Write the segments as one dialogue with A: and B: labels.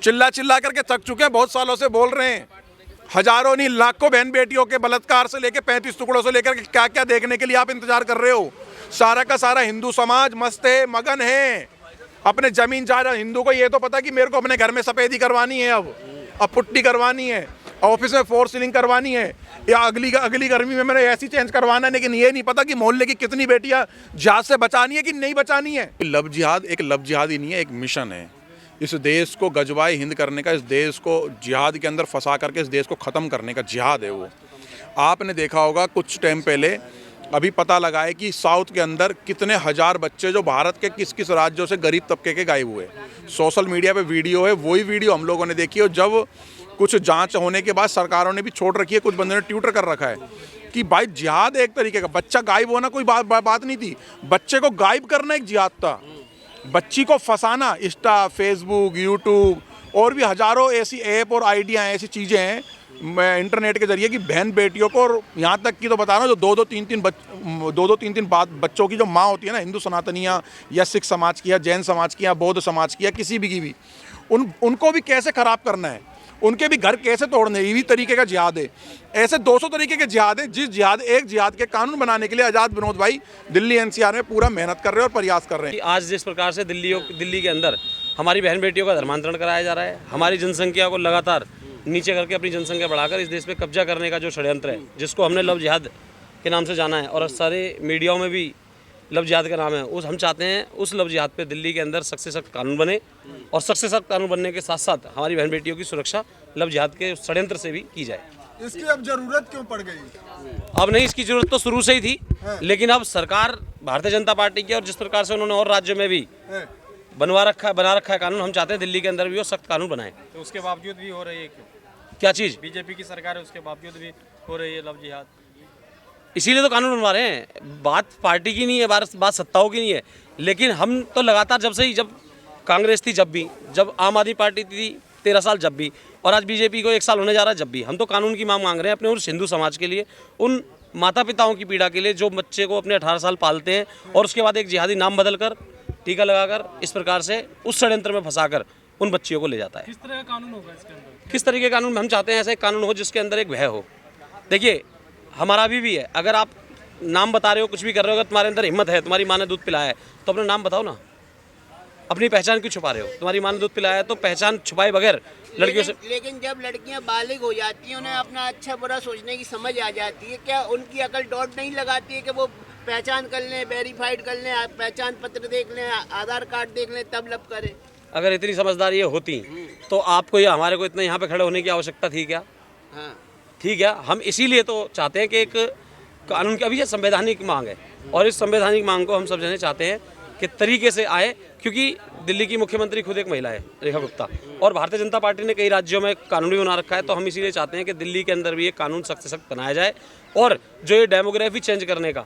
A: चिल्ला चिल्ला करके थक चुके हैं, बहुत सालों से बोल रहे हैं। हजारों नहीं लाखों बहन बेटियों के बलात्कार से लेकर 35 टुकड़ों से लेकर क्या क्या देखने के लिए आप इंतजार कर रहे हो। सारा का सारा हिंदू समाज मस्त है, मगन है अपने जमीन जायदाद। हिंदू को ये तो पता कि मेरे को अपने घर में सफेदी करवानी है, अब पुट्टी करवानी है, ऑफिस में फोर सीलिंग करवानी है, या अगली गर्मी में मैंने ऐसी चेंज करवाना है। लेकिन ये नहीं पता कि मोहल्ले की कितनी बेटियां जिहाद से बचानी है कि नहीं बचानी है। लव जिहाद एक लव जिहाद ही नहीं है, एक मिशन है। इस देश को गजवाए हिंद करने का, इस देश को जिहाद के अंदर फंसा करके इस देश को ख़त्म करने का जिहाद है वो। आपने देखा होगा कुछ टाइम पहले अभी पता लगा है कि साउथ के अंदर कितने हजार बच्चे जो भारत के किस किस राज्यों से गरीब तबके के गायब हुए। सोशल मीडिया पे वीडियो है, वही वीडियो हम लोगों ने देखी। और जब कुछ जांच होने के बाद सरकारों ने भी छोड़ रखी है, कुछ बंदों ने ट्विटर कर रखा है कि भाई जिहाद एक तरीके का, बच्चा गायब होना कोई बात नहीं थी, बच्चे को गायब करना एक जिहाद था। बच्ची को फंसाना, इंस्टा, फेसबुक, यूट्यूब और भी हजारों ऐसी ऐप और आइडिया ऐसी चीज़ें हैं इंटरनेट के जरिए कि बहन बेटियों को, और यहाँ तक कि तो बता रहा हूँ जो दो तीन तीन बच्चों की जो माँ होती है ना, हिंदू सनातनियाँ या सिख समाज की या जैन समाज की या बौद्ध समाज की या किसी भी की भी, उनको भी कैसे ख़राब करना है, उनके भी घर कैसे तोड़ने, ये भी तरीके का जिहाद है। ऐसे 200 तरीके के जिहाद है। जिस जिहाद के कानून बनाने के लिए आज़ाद विनोद भाई दिल्ली एनसीआर में पूरा मेहनत कर रहे हैं और प्रयास कर रहे हैं।
B: आज जिस प्रकार से दिल्ली के अंदर हमारी बहन बेटियों का धर्मांतरण कराया जा रहा है, हमारी जनसंख्या को लगातार नीचे करके अपनी जनसंख्या बढ़ाकर इस देश पे कब्जा करने का जो षड्यंत्र है, जिसको हमने लव जिहाद के नाम से जाना है और सारे मीडियाओं में भी लव जिहाद का नाम है, हम चाहते हैं उस लव जिहाद पे दिल्ली के अंदर सख्त से सख्त कानून बने और सख्त से सख्त कानून बनने के साथ साथ हमारी बहन बेटियों की सुरक्षा लव जिहाद के षड्यंत्र से भी की जाए।
C: इसकी अब जरूरत क्यों पड़ गई?
B: अब नहीं, इसकी जरूरत तो शुरू से ही थी, लेकिन अब सरकार भारतीय जनता पार्टी की और जिस प्रकार से उन्होंने और राज्यों में भी बना रखा है कानून, हम चाहते हैं दिल्ली के अंदर भी वो सख्त कानून बनाए।
D: तो उसके बावजूद भी हो रही है क्यों?
B: क्या चीज़?
D: बीजेपी की सरकार है, उसके बावजूद भी हो रही है लव जिहाद।
B: इसीलिए तो कानून बनवा रहे हैं। बात पार्टी की नहीं है, बात सत्ताओं की नहीं है, लेकिन हम तो लगातार जब कांग्रेस थी, जब आम आदमी पार्टी थी 13 साल, जब भी, और आज बीजेपी को 1 साल होने जा रहा है, जब भी हम तो कानून की मांग रहे हैं अपने उस हिंदू समाज के लिए, उन माता पिताओं की पीड़ा के लिए जो बच्चे को अपने 18 साल पालते हैं और उसके बाद एक जिहादी नाम बदलकर, टीका लगाकर, इस प्रकार से उस षड्यंत्र में फंसाकर उन बच्चियों को ले जाता है।
D: किस तरह का कानून होगा इसके अंदर?
B: किस तरीके का कानून? हम चाहते हैं ऐसा एक कानून हो जिसके अंदर एक भय हो। देखिए, हमारा अभी भी है, अगर आप नाम बता रहे हो, कुछ भी कर रहे हो, अगर तुम्हारे अंदर हिम्मत है, तुम्हारी माँ ने दूध पिलाया है तो अपना नाम बताओ ना। अपनी पहचान क्यों छुपा रहे हो? तुम्हारी माँ ने दूध पिलाया है तो पहचान छुपाए बगैर लड़कियों से।
E: लेकिन जब लड़कियां बालिग हो जाती हैं, उन्हें अपना अच्छा बुरा सोचने की समझ आ जाती है, क्या उनकी अकल डॉट नहीं लगाती है कि वो पहचान कर लें, वेरीफाइड कर लें, पहचान पत्र देख लें, आधार कार्ड देख लें, तब लब करें?
B: अगर इतनी समझदारी ये होती तो आपको या हमारे को इतना यहाँ पे खड़े होने की आवश्यकता थी क्या?
E: हाँ,
B: ठीक है, हम इसीलिए तो चाहते हैं कि एक कानून की, अभी ये संवैधानिक मांग है और इस संवैधानिक मांग को हम सब जने चाहते हैं कि तरीके से आए, क्योंकि दिल्ली की मुख्यमंत्री खुद एक महिला है, रेखा गुप्ता, और भारतीय जनता पार्टी ने कई राज्यों में कानून भी बना रखा है। तो हम इसीलिए चाहते हैं कि दिल्ली के अंदर भी एक कानून सख्त से सख्त बनाया जाए और जो ये डेमोग्राफी चेंज करने का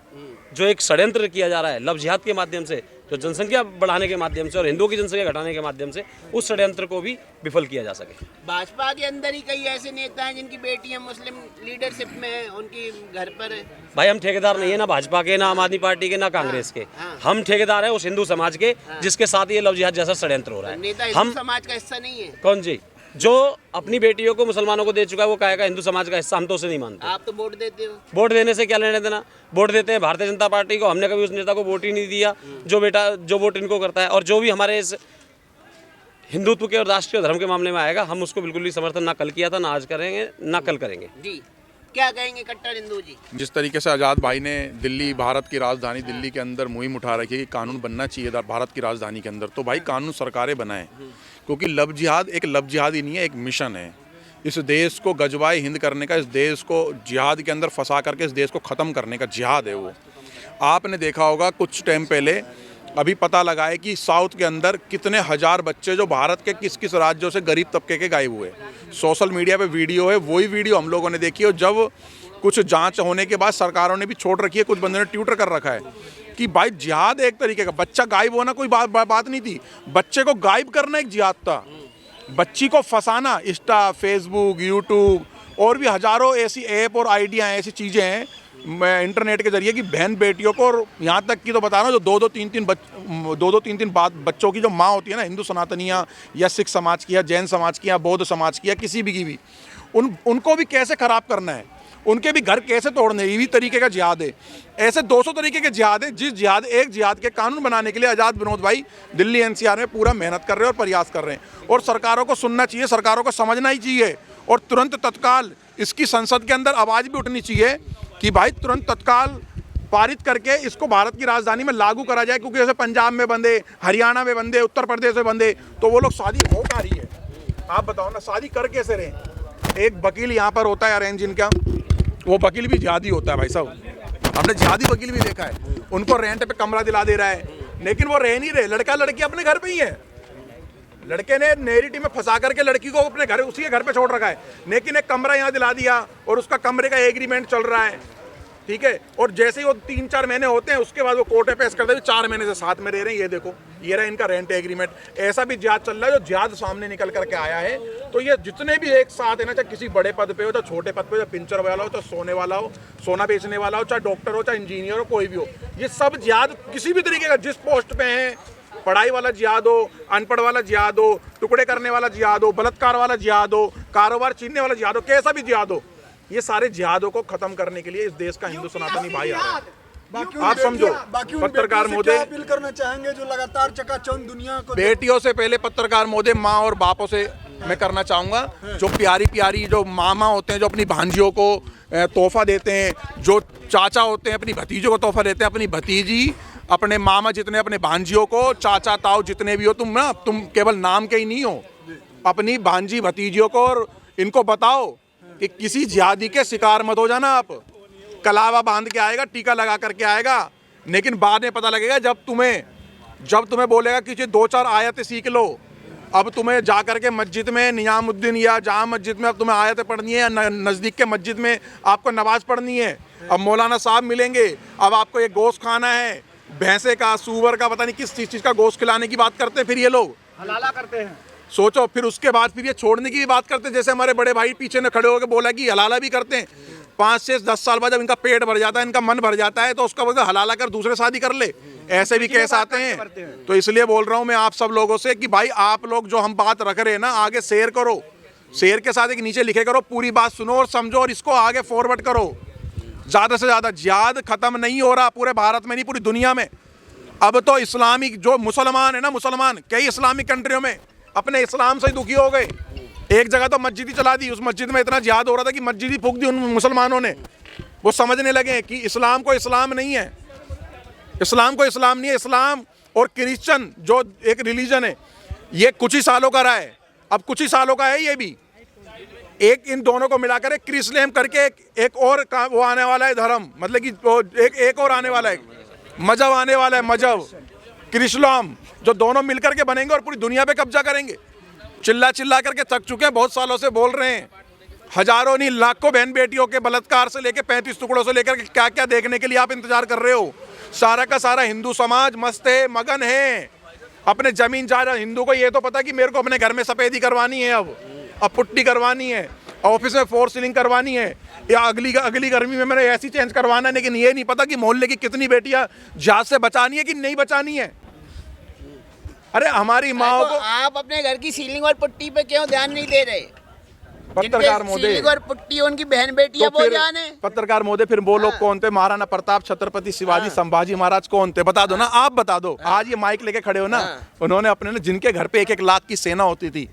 B: जो एक षड्यंत्र किया जा रहा है लव जिहाद के माध्यम से, जो जनसंख्या बढ़ाने के माध्यम से और हिंदुओं की जनसंख्या घटाने के माध्यम से, उस षड्यंत्र को भी विफल किया जा सके।
E: भाजपा के अंदर ही कई ऐसे नेता हैं जिनकी बेटियां मुस्लिम लीडरशिप में हैं, उनकी घर पर है।
B: भाई, हम ठेकेदार नहीं है ना भाजपा के, ना आम आदमी पार्टी के, ना कांग्रेस के। हम ठेकेदार हैं उस हिंदू समाज के जिसके साथ ये लव जिहाद जैसा षड्यंत्र हो रहा है।
E: नेता हिंदू समाज का हिस्सा नहीं है।
B: कौन जी? जो अपनी बेटियों को मुसलमानों को दे चुका है वो कहेगा हिंदू समाज का हिस्सा, हम तो उसे नहीं मानते।
E: आप तो वोट देते हो।
B: वोट देने से क्या लेने देना? वोट देते हैं भारतीय जनता पार्टी को, हमने कभी उस नेता को वोट ही नहीं दिया जो वोट इनको करता है। और जो भी हमारे इस हिंदुत्व के और राष्ट्रीय धर्म के मामले में आएगा, हम उसको बिल्कुल भी समर्थन ना कल किया था, ना आज करेंगे, ना कल करेंगे।
E: जी, क्या कहेंगे कट्टर हिंदू जी?
A: जिस तरीके से आज़ाद भाई ने दिल्ली, भारत की राजधानी दिल्ली के अंदर मुहिम उठा रखी है कि कानून बनना चाहिए भारत की राजधानी के अंदर, तो भाई कानून सरकारें बनाएं, क्योंकि लव जिहाद एक लव जिहाद ही नहीं है, एक मिशन है। इस देश को गजवाए हिंद करने का, इस देश को जिहाद के अंदर फंसा करके इस देश को ख़त्म करने का जिहाद है वो। आपने देखा होगा कुछ टाइम पहले अभी पता लगा है कि साउथ के अंदर कितने हजार बच्चे जो भारत के किस किस राज्यों से गरीब तबके के गायब हुए। सोशल मीडिया पे वीडियो है, वही वीडियो हम लोगों ने देखी। और जब कुछ जांच होने के बाद सरकारों ने भी छोड़ रखी है, कुछ बंदों ने ट्विटर कर रखा है कि भाई जिहाद एक तरीके का, बच्चा गायब होना कोई बात नहीं थी, बच्चे को गायब करना एक जिहाद था। बच्ची को फंसाना, इंस्टा, फेसबुक, यूट्यूब और भी हज़ारों ऐसी ऐप और आइडिया हैं, ऐसी चीज़ें हैं इंटरनेट के जरिए कि बहन बेटियों को, और यहाँ तक कि तो बता रहा हूँ, जो दो दो तीन बच्चों की जो माँ होती है ना, हिंदू सनातनियाँ या सिख समाज की या जैन समाज की या बौद्ध समाज की या किसी भी की भी, उनको भी कैसे ख़राब करना है, उनके भी घर कैसे तोड़ने, ये भी तरीके का जिहाद है। ऐसे 200 तरीके के जिहाद हैं, जिस एक जिहाद के कानून बनाने के लिए आज़ाद विनोद भाई दिल्ली एनसीआर में पूरा मेहनत कर रहे हैं और प्रयास कर रहे हैं। और सरकारों को सुनना चाहिए, सरकारों को समझना ही चाहिए और तुरंत तत्काल इसकी संसद के अंदर आवाज़ भी उठनी चाहिए कि भाई तुरंत तत्काल पारित करके इसको भारत की राजधानी में लागू करा जाए। क्योंकि जैसे पंजाब में बंदे, हरियाणा में बंदे, उत्तर प्रदेश में बंदे, तो वो लोग शादी हो पा रही है। आप बताओ ना, शादी कर कैसे रहे। एक वकील यहाँ पर होता है अरेंज इनका, वो वकील भी जिहादी होता है भाई साहब, हमने जिहादी वकील भी देखा है। उनको रेंट पे कमरा दिला दे रहा है, लेकिन वो रह नहीं रहे, लड़का लड़की अपने घर पे ही है। लड़के ने नैरेटिव में फंसा करके लड़की को अपने घर, उसी के घर पे छोड़ रखा है, लेकिन एक कमरा यहाँ दिला दिया और उसका कमरे का एग्रीमेंट चल रहा है, ठीक है। और जैसे ही वो 3-4 महीने होते हैं, उसके बाद वो कोर्ट में पेश करते हैं 4 महीने से साथ में रह रहे हैं। ये देखो, ये रहा इनका रेंट एग्रीमेंट। ऐसा भी जिहाद चल रहा है, जो जिहाद सामने निकल करके आया है। तो ये जितने भी एक साथ है ना, चाहे किसी बड़े पद पे हो, चाहे छोटे पद पे, चाहे पिंचर वाला हो, चाहे सोने वाला हो, सोना बेचने वाला हो, चाहे डॉक्टर हो, चाहे इंजीनियर हो, कोई भी हो, ये सब जिहाद किसी भी तरीके का, जिस पोस्ट पे है, पढ़ाई वाला जिहाद हो, अनपढ़ वाला जिहाद हो, टुकड़े करने वाला जिहाद हो, बलात्कार वाला जिहाद हो, कारोबार छीनने वाला जिहाद हो, कैसा भी जिहाद हो, ये सारे जिहादों को खत्म करने के लिए इस देश का हिंदू सनातनी भाई आ रहा है। आप समझो, पत्रकार महोदय
C: अपील करना चाहेंगे जो लगातार चकाचौंध दुनिया को,
A: बेटियों से पहले पत्रकार महोदय, माँ और बापों से मैं करना चाहूँगा, जो प्यारी प्यारी जो मामा होते हैं, जो अपनी भांजियों को तोहफा देते हैं, जो चाचा होते हैं अपनी भतीजों को तोहफा देते हैं, अपनी भतीजी, अपने मामा जितने अपने भांजियों को, चाचा ताऊ जितने भी हो, तुम केवल नाम के ही नहीं हो, अपनी भांजी भतीजियों को, और इनको बताओ कि किसी जिहादी के शिकार मत हो जाना। आप कलावा बांध के आएगा, टीका लगा करके आएगा, लेकिन बाद में पता लगेगा जब तुम्हें बोलेगा कि 2-4 आयतें सीख लो। अब तुम्हें जा करके मस्जिद में नियामुद्दीन या जामा मस्जिद में अब तुम्हें आयतें पढ़नी है, या नज़दीक के मस्जिद में आपको नमाज पढ़नी है। अब मौलाना साहब मिलेंगे, अब आपको ये गोश्त खाना है, भैंसे का, सूअर का, पता नहीं किस चीज़ का गोश्त खिलाने की बात करते हैं। फिर ये लोग
C: हलाला करते हैं,
A: सोचो, फिर उसके बाद फिर ये छोड़ने की भी बात करते हैं। जैसे हमारे बड़े भाई पीछे ने खड़े होकर बोला कि हलाला भी करते हैं। 5 से 10 साल बाद जब इनका पेट भर जाता है, इनका मन भर जाता है, तो उसका बोलते हलाला कर दूसरे शादी कर ले, ऐसे भी केस आते हैं। तो इसलिए बोल रहा हूँ मैं आप सब लोगों से कि भाई आप लोग जो हम बात रख रहे हैं ना, आगे शेयर करो, शेयर के साथ एक नीचे लिखे करो, पूरी बात सुनो और समझो, और इसको आगे फॉरवर्ड करो ज़्यादा से ज़्यादा। जिहाद खत्म नहीं हो रहा पूरे भारत में नहीं, पूरी दुनिया में। अब तो इस्लामिक जो मुसलमान है ना, मुसलमान कई इस्लामिक कंट्रियों में अपने इस्लाम से ही दुखी हो गए। एक जगह तो मस्जिद ही चला दी, उस मस्जिद में इतना जिहाद हो रहा था कि मस्जिद ही फूंक दी उन मुसलमानों ने। वो समझने लगे कि इस्लाम को इस्लाम नहीं है, इस्लाम को इस्लाम नहीं है। इस्लाम और क्रिश्चियन जो एक रिलीजन है, ये कुछ ही सालों का रहा है, अब कुछ ही सालों का है ये भी। एक इन दोनों को मिलाकर एक क्रिस्लेम करके एक और वो आने वाला है धर्म, मतलब कि एक और आने वाला है मजहब, आने वाला है मजहब क्रिस्लाम, जो दोनों मिलकर के बनेंगे और पूरी दुनिया पे कब्जा करेंगे। चिल्ला चिल्ला करके थक चुके हैं, बहुत सालों से बोल रहे हैं, हजारों नहीं लाखों बहन बेटियों के बलात्कार से लेकर 35 टुकड़ों से लेकर क्या क्या देखने के लिए आप इंतजार कर रहे हो। सारा का सारा हिंदू समाज मस्त है, मगन है अपने जमीन जायदाद। हिंदू को ये तो पता कि मेरे को अपने घर में सफेदी करवानी है, अब पुट्टी करवानी है, ऑफिस में 4 सीलिंग करवानी है, या अगली गर्मी में मैंने ऐसी चेंज करवाना है। लेकिन ये नहीं पता कि मोहल्ले की कितनी बेटियां जिहाद से बचानी है कि नहीं बचानी है। अरे हमारी माओ को
E: आप अपने घर की सीलिंग और पुट्टी पे क्यों ध्यान नहीं दे रहे?
A: पत्रकार महोदय,
E: सीलिंग और पुट्टी उनकी बहन बेटियां
A: तो
E: वो
A: फिर
E: जाने।
A: पत्रकार महोदय फिर वो लोग कौन थे? महाराणा प्रताप, छत्रपति शिवाजी, संभाजी महाराज कौन थे? बता दो ना, आप बता दो। आज ये माइक लेके खड़े हो ना, उन्होंने अपने ना, जिनके घर पे 1-1 लाख की सेना होती थी,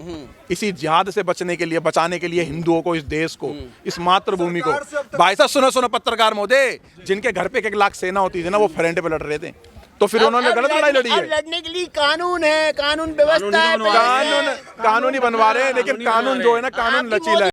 A: इसी जिहाद से बचने के लिए, बचाने के लिए हिंदुओं को, इस देश को, इस मातृभूमि को। भाई साहब सुनो पत्रकार महोदय, जिनके घर पे 1-1 लाख सेना होती थी ना, वो फ्रंट पे लड़ रहे थे, तो फिर उन्होंने गलत लड़ाई लड़ी है।
E: लड़ने के लिए कानून है, कानून व्यवस्था है,
A: कानून ही बनवा रहे हैं, लेकिन कानून जो है ना, कानून लचीला है।